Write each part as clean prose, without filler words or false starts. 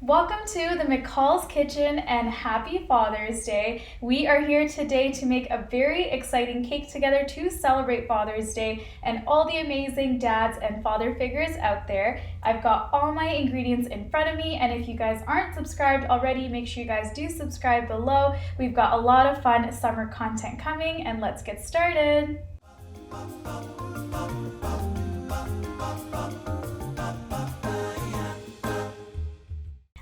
Welcome to the McCall's Kitchen and happy Father's Day. We are here today to make a very exciting cake together to celebrate Father's Day and all the amazing dads and father figures out there. I've got all my ingredients in front of me, and if you guys aren't subscribed already, make sure you guys do subscribe below. We've got a lot of fun summer content coming, and let's get started.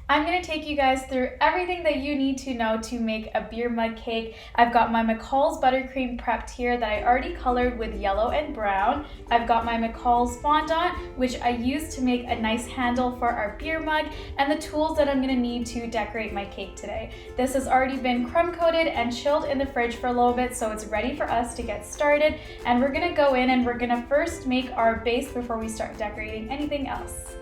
I'm going to take you guys through everything that you need to know to make a beer mug cake. I've got my McCall's Buttercream prepped here that I already colored with yellow and brown. I've got my McCall's fondant, which I used to make a nice handle for our beer mug, and the tools that I'm going to need to decorate my cake today. This has already been crumb coated and chilled in the fridge for a little bit, so it's ready for us to get started. And we're going to go in and we're going to first make our base before we start decorating anything else.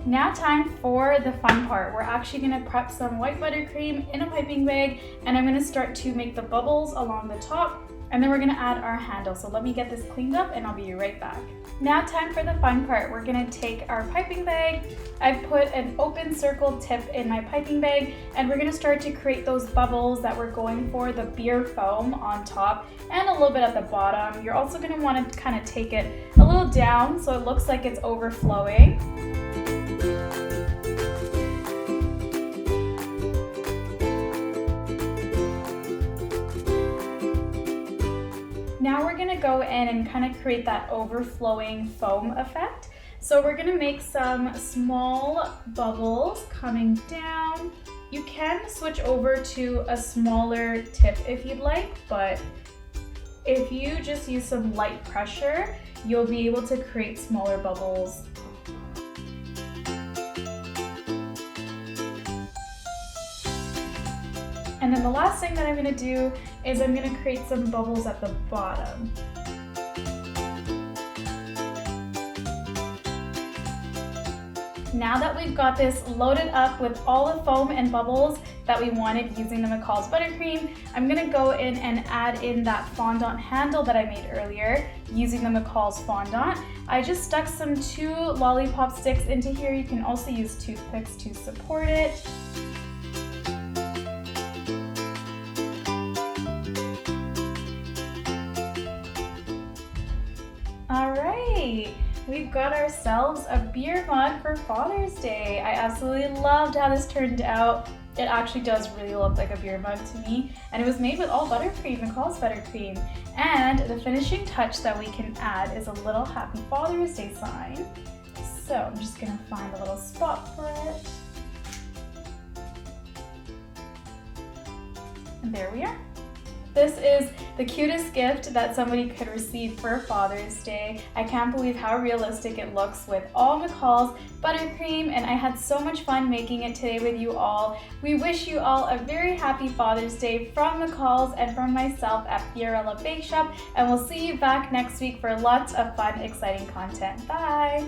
Now time for the fun part. We're actually going to prep some white buttercream in a piping bag, and I'm going to start to make the bubbles along the top, and then we're going to add our handle. So let me get this cleaned up and I'll be right back. Now time for the fun part. We're going to take our piping bag. I've put an open circle tip in my piping bag, and we're going to start to create those bubbles that we're going for, the beer foam on top and a little bit at the bottom. You're also going to want to kind of take it a little down so it looks like it's overflowing. Now we're going to go in and kind of create that overflowing foam effect. So we're going to make some small bubbles coming down. You can switch over to a smaller tip if you'd like, but if you just use some light pressure, you'll be able to create smaller bubbles. And then the last thing that I'm going to do is I'm going to create some bubbles at the bottom. Now that we've got this loaded up with all the foam and bubbles that we wanted using the McCall's Buttercream, I'm going to go in and add in that fondant handle that I made earlier using the McCall's fondant. I just stuck some 2 lollipop sticks into here. You can also use toothpicks to support it. Alright, we've got ourselves a beer mug for Father's Day. I absolutely loved how this turned out. It actually does really look like a beer mug to me, and it was made with all buttercream, McCall's Buttercream. And the finishing touch that we can add is a little Happy Father's Day sign. So I'm just going to find a little spot for it. And there we are. This is the cutest gift that somebody could receive for Father's Day. I can't believe how realistic it looks with all McCall's Buttercream, and I had so much fun making it today with you all. We wish you all a very happy Father's Day from McCall's and from myself at Fiorella Bake Shop, and we'll see you back next week for lots of fun, exciting content. Bye!